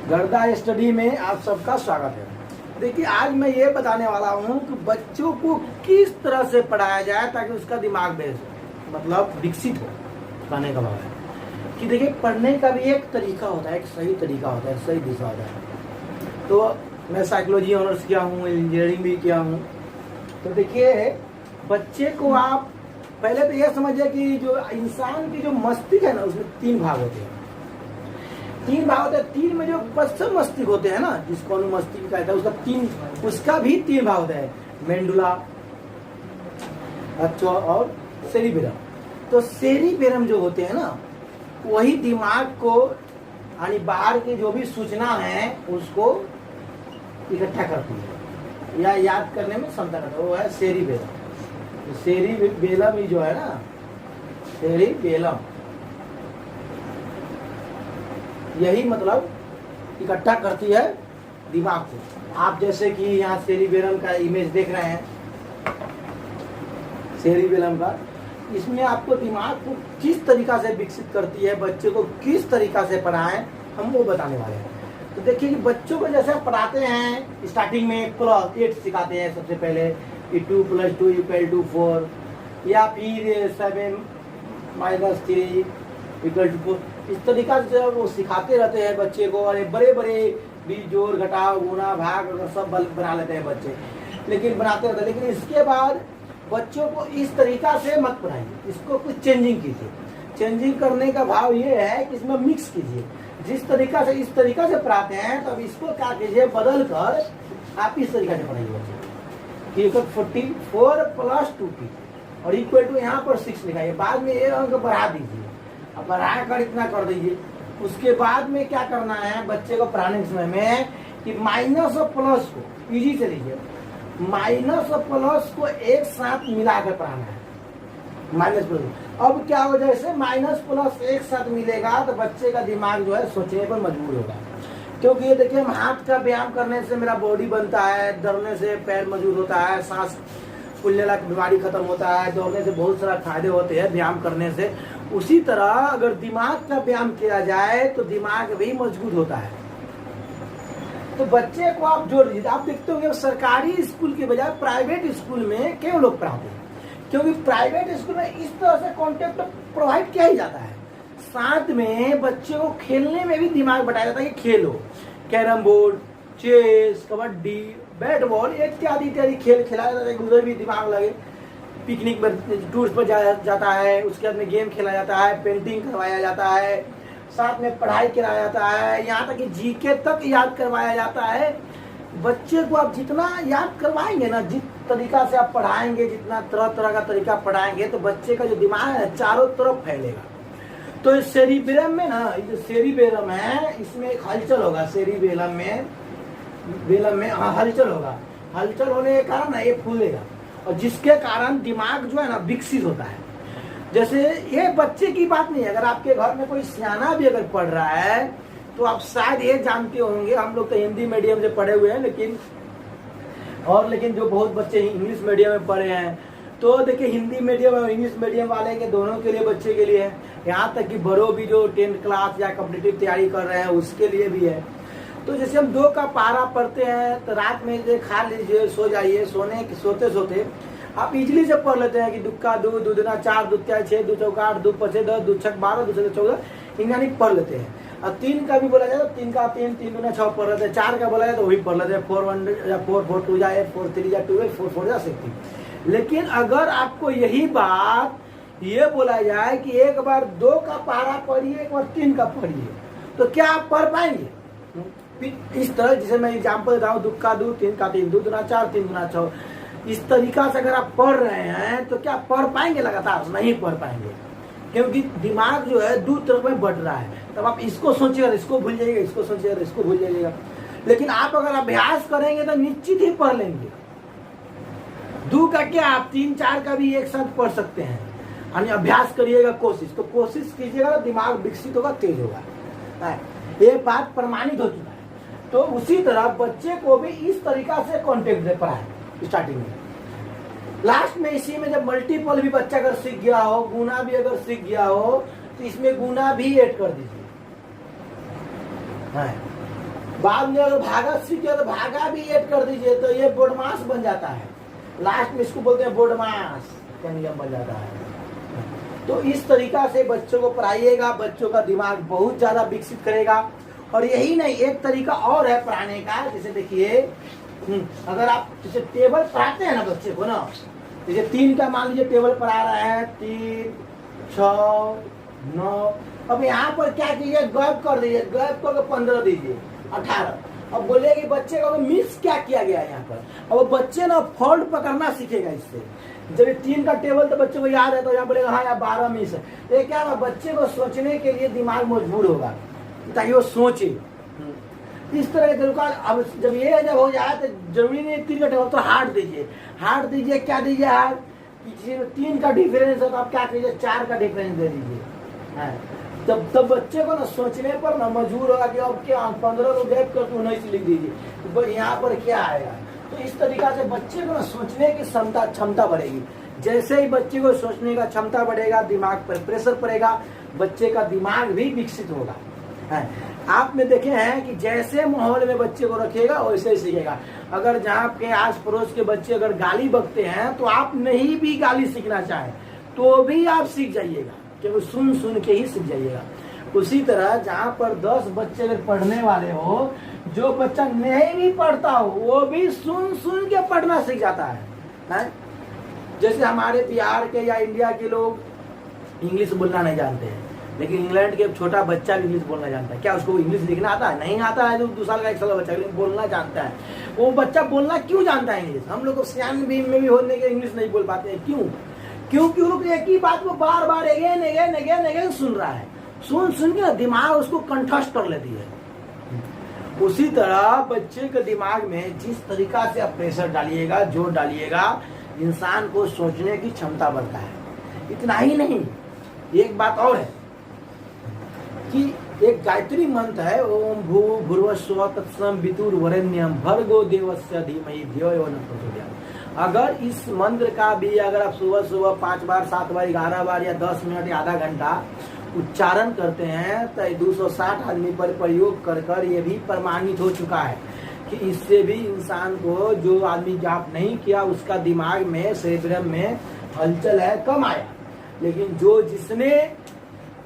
गर्दा स्टडी में आप सबका स्वागत है। देखिए आज मैं ये बताने वाला हूँ कि बच्चों को किस तरह से पढ़ाया जाए ताकि उसका दिमाग मतलब विकसित हो। पढ़ने का भाव है कि देखिए पढ़ने का भी एक तरीका होता है, एक सही तरीका होता है, सही दिशा होता है। तो मैं साइकोलॉजी ऑनर्स किया हूँ, इंजीनियरिंग भी किया हूँ। तो देखिए बच्चे को आप पहले तो ये समझिए कि जो इंसान की जो मस्तिष्क है ना, उसमें 3 भाग होते हैं। 3 भाग होते हैं। 3 में जो पश्चिम मस्तिष्क होते हैं ना, जिसको अनुमस्तिष्क कहता है, उसका भी 3 भाग होता है, मेंडुला, अच्छा, और सेरिबेलम। तो सेरिबेलम जो होते हैं ना, वही दिमाग को यानी बाहर की जो भी सूचना है उसको इकट्ठा करती है या याद करने में क्षमता करता है, वो है सेरिबेलम। सेरिबेलम ही जो है ना, सेरिबेलम यही मतलब इकट्ठा करती है दिमाग को। आप जैसे कि यहाँ सेरिबेलम का इमेज देख रहे हैं, सेरिबेलम का, इसमें आपको दिमाग को किस तरीका से विकसित करती है, बच्चे को किस तरीका से पढ़ाएं, हम वो बताने वाले हैं। तो देखिए कि बच्चों को जैसे पढ़ाते हैं, स्टार्टिंग में +8 सिखाते हैं सबसे पहले, 2 + 2 = 4, या फिर 7 - 3 = 4। इस तरीका से वो सिखाते रहते हैं बच्चे को, और बड़े बड़े भी जोड़ घटाव गुणा भाग सब बना लेते हैं बच्चे, लेकिन बनाते रहते हैं। लेकिन इसके बाद बच्चों को इस तरीका से मत पढ़ाइए, इसको कुछ चेंजिंग कीजिए। चेंजिंग करने का भाव ये है कि इसमें मिक्स कीजिए। जिस तरीका से इस तरीका से पढ़ाते हैं, तो अब इसको क्या कीजिए, बदल कर आप इस तरीका से पढ़ाइए बच्चे कि 44 + 2 कीजिए और = यहाँ पर 6 लिखाइए। बाद में ये अंक बढ़ा दीजिए, अब बढ़ा कर इतना कर दीजिए। उसके बाद में क्या करना है बच्चे को पढ़ाने के समय में कि माइनस और प्लस को इजी से लीजिए, माइनस और प्लस को एक साथ मिलाकर पढ़ाना है। माइनस प्लस, अब क्या हो, जैसे माइनस प्लस एक साथ मिलेगा तो बच्चे का दिमाग जो है सोचने पर मजबूर होगा। क्योंकि ये देखिए, हम हाथ का व्यायाम करने से मेरा बॉडी बनता है, दौड़ने से पैर मजबूत होता है, सांस फूलने वाला बीमारी खत्म होता है, दौड़ने से बहुत सारा फायदे होते हैं व्यायाम करने से। उसी तरह अगर दिमाग का व्यायाम किया जाए तो दिमाग भी मजबूत होता है। तो बच्चे को आप जोड़ दीजिए। आप देखते होंगे सरकारी स्कूल के बजाय प्राइवेट स्कूल में क्यों लोग पढ़ाते हैं, क्योंकि प्राइवेट स्कूल में इस तरह से कॉन्टेक्ट प्रोवाइड किया ही जाता है। साथ में बच्चों को खेलने में भी दिमाग बताया जाता है कि खेलो, carrom board, chess, kabaddi, bat ball इत्यादि इत्यादि खेल खिलाया जाता है, उधर भी दिमाग लगे। पिकनिक में टूर पर जाता है, उसके बाद में गेम खेला जाता है, पेंटिंग करवाया जाता है, साथ में पढ़ाई कराया जाता है, यहाँ तक कि जीके तक याद करवाया जाता है। बच्चे को आप जितना याद करवाएंगे ना, जिस तरीका से आप पढ़ाएंगे, जितना तरह तरह का तरीका पढ़ाएंगे, तो बच्चे का जो दिमाग है चारों तरफ फैलेगा। तो इस सेरिबेलम में ना, ये जो सेरिबेलम है इसमें एक हलचल होगा, सेरिबेलम में हलचल होगा। हलचल होने के कारण ना ये फूलेगा, और जिसके कारण दिमाग जो है ना विकसित होता है। जैसे ये बच्चे की बात नहीं है, अगर आपके घर में कोई सियाना भी अगर पढ़ रहा है तो आप शायद ये जानते होंगे, हम लोग तो हिंदी मीडियम से पढ़े हुए हैं, लेकिन जो बहुत बच्चे इंग्लिश मीडियम में पढ़े हैं, तो देखिए हिंदी मीडियम और इंग्लिश मीडियम वाले के दोनों के लिए, बच्चे के लिए है। यहाँ तक कि बड़ों भी जो 10th क्लास या कॉम्पिटिटिव तैयारी कर रहे हैं उसके लिए भी है। तो जैसे हम 2 का पारा पढ़ते हैं तो रात में जो खा लीजिए, सो जाइए, सोते सोते आप इजीली से पढ़ लेते हैं कि 2 का 2, 2 दूना 4, 2 तिया 6, 2 चौका 8, 2 पचे 10, 2 छक 12, 2 छक 14, यानी पढ़ लेते हैं। और 3 का भी बोला जाए तो 3 का 3, 3 दूना 6 पढ़ लेते हैं। 4 का बोला जाए तो वही पढ़ लेते हैं, 4 1 या 4 4 2 या 4 3 या 2 4 4 जा सकती। लेकिन अगर आपको यही बात ये बोला जाए कि एक बार 2 का पारा पढ़िए, एक बार 3 का पढ़िए, तो क्या आप पढ़ पाएंगे? इस तरह, जिसे मैं एग्जाम्पल देता हूँ, 2 का 2, 3 का 3, 2 दूना 4, 3 दूना 6, इस तरीका से अगर आप पढ़ रहे हैं तो क्या पढ़ पाएंगे? लगातार नहीं पढ़ पाएंगे, क्योंकि दिमाग जो है 2 तरफ में बढ़ रहा है। तब आप इसको सोचिएगा, इसको भूल जाइएगा, इसको सोचिएगा, इसको भूल जाइएगा। लेकिन आप अगर अभ्यास करेंगे तो निश्चित ही पढ़ लेंगे। 2 का क्या, आप 3 4 का भी एक साथ पढ़ सकते हैं। यानी अभ्यास करिएगा, कोशिश कीजिएगा, दिमाग विकसित होगा, तेज होगा। ये बात प्रमाणित हो चुका है। तो उसी तरह बच्चे को भी इस तरीका से कॉन्टेक्ट दे पढ़ाएं स्टार्टिंग में। लास्ट में इसी में जब मल्टीपल भी बच्चा अगर सीख गया हो, गुना भी अगर सीख गया हो, तो इसमें गुना भी ऐड कर दीजिए। बाद में अगर भागा सीख गया तो भागा भी ऐड कर दीजिए, तो ये बोडमास बन जाता है। लास्ट में इसको बोलते हैं बोडमास का नियम बन जाता है। तो इस तरीका से बच्चों को पढ़ाइएगा, बच्चों का दिमाग बहुत ज्यादा विकसित करेगा। और यही नहीं, एक तरीका और है पढ़ाने का। जैसे देखिए, अगर आप जैसे टेबल पढ़ाते हैं ना बच्चे को ना, जैसे 3 का मान लीजिए टेबल पढ़ा रहे हैं, 3, 6, 9। अब यहाँ पर क्या कीजिए, गैप कर दीजिए, गैप करके 15 दीजिए, 18। अब बोले कि बच्चे को मिस क्या किया गया है यहाँ पर। अब बच्चे ना फॉल्ट पकड़ना सीखेगा इससे। जब 3 का टेबल तो बच्चे को याद है, तो यहाँ बोलेगा हाँ यार 12 मिस है। ये क्या है, बच्चे को सोचने के लिए दिमाग मजबूर होगा ताकि वो सोचे। इस तरह के तरीका। अब जब ये जब हो जाए तो जरूरी नहीं 3 का टेबल, तो हार्ड दीजिए। हार्ड दीजिए, क्या दीजिए हार्ड, 3 का डिफरेंस है तो आप क्या कीजिए, 4 का डिफरेंस दे दीजिए। तब बच्चे को ना सोचने पर ना मजबूर होगा कि अब क्या 15 को गैप करके 19 लिख दीजिए, तो यहाँ पर क्या आएगा। तो इस तरीका से बच्चे को ना सोचने की क्षमता बढ़ेगी। जैसे ही बच्चे को सोचने का क्षमता बढ़ेगा, दिमाग पर प्रेशर पड़ेगा, बच्चे का दिमाग भी विकसित होगा। आपने देखे हैं कि जैसे माहौल में बच्चे को रखिएगा वैसे ही सीखेगा। अगर जहाँ के आस पड़ोस के बच्चे अगर गाली बकते हैं, तो आप नहीं भी गाली सीखना चाहें तो भी आप सीख जाइएगा, क्योंकि सुन के ही सीख जाइएगा। उसी तरह जहाँ पर 10 बच्चे अगर पढ़ने वाले हो, जो बच्चा नहीं भी पढ़ता हो वो भी सुन के पढ़ना सीख जाता है। जैसे हमारे बिहार के या इंडिया के लोग इंग्लिश बोलना नहीं जानते हैं, लेकिन इंग्लैंड के छोटा बच्चा भी इंग्लिश बोलना जानता है। क्या उसको इंग्लिश लिखना आता है? नहीं आता है। जो 2 साल का 1 साल का बच्चा, लेकिन बोलना जानता है। वो बच्चा बोलना क्यों जानता है इंग्लिश? हम लोग को सियान में भी होने के इंग्लिश नहीं बोल पाते हैं। क्यों? क्योंकि वो लोग एक ही बात को बार बार अगेन सुन रहा है। सुन के दिमाग उसको कंठस्थ कर लेती है। उसी तरह बच्चे के दिमाग में जिस तरीका से आप प्रेशर डालिएगा, जोर डालिएगा, इंसान को सोचने की क्षमता बढ़ता है। इतना ही नहीं, एक बात और है कि एक गायत्री मंत्र है, ओम भू भुर्वस्व तत्सम वितुर्वरेण्यम भर्गो देवस्य धीमहि धियो यो न प्रचोदयात्। अगर इस मंत्र का भी अगर आप सुबह 5 बार, 7 बार, 11 बार या 10 मिनट या आधा घंटा उच्चारण करते हैं, तो 260 आदमी पर प्रयोग कर ये भी प्रमाणित हो चुका है कि इससे भी इंसान को, जो आदमी जाप नहीं किया उसका दिमाग में, सेरेब्रम में हलचल है कम आया, लेकिन जो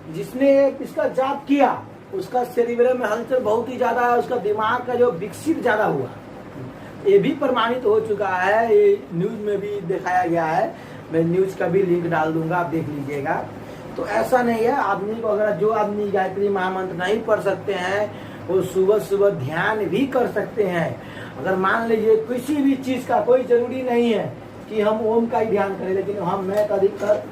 जिसने इसका जाप किया उसका सेरेब्रम में हलचल बहुत ही ज्यादा है, उसका दिमाग का जो विकसित ज्यादा हुआ। ये भी प्रमाणित हो चुका है, ये न्यूज में भी दिखाया गया है। मैं न्यूज का भी लिंक डाल दूंगा, आप देख लीजिएगा। तो ऐसा नहीं है, आदमी को अगर जो आदमी गायत्री महामंत्र नहीं पढ़ सकते हैं, वो सुबह ध्यान भी कर सकते हैं। अगर मान लीजिए किसी भी चीज का कोई जरूरी नहीं है कि हम ओम का ही ध्यान करें, लेकिन मैं अधिकतर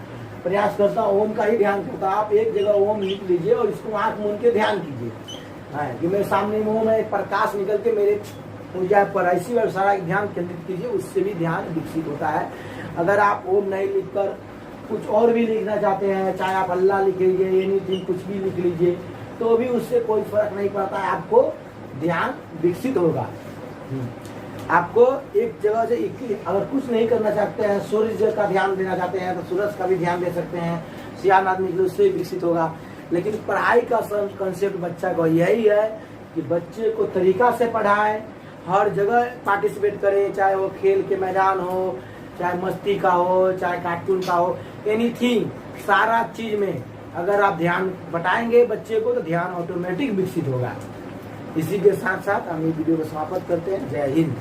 प्रयास करता हूँ ओम का ही ध्यान करता। आप एक जगह ओम लिख लीजिए और इसको आंख मूंद के ध्यान कीजिए कि मेरे सामने मुंह में प्रकाश निकल के मेरे ऊर्जा पर ऐसी और सारा ध्यान केंद्रित कीजिए, उससे भी ध्यान विकसित होता है। अगर आप ओम नहीं लिखकर कुछ और भी लिखना चाहते हैं, चाहे आप अल्लाह लिख लीजिए, एनीथिंग कुछ भी लिख लीजिए, तो भी उससे कोई फर्क नहीं पड़ता है, आपको ध्यान विकसित होगा। आपको एक जगह से अगर कुछ नहीं करना चाहते हैं, सूर्य का ध्यान देना चाहते हैं तो सूरज का भी ध्यान दे सकते हैं, सियान आदमी के उससे विकसित होगा। लेकिन पढ़ाई का कंसेप्ट बच्चा को यही है कि बच्चे को तरीका से पढ़ाए, हर जगह पार्टिसिपेट करे, चाहे वो खेल के मैदान हो, चाहे मस्ती का हो, चाहे कार्टून का हो, एनीथिंग, सारा चीज में अगर आप ध्यान बटाएंगे बच्चे को तो ध्यान ऑटोमेटिक विकसित होगा। इसी के साथ साथ हम ये वीडियो को समाप्त करते हैं। जय हिंद।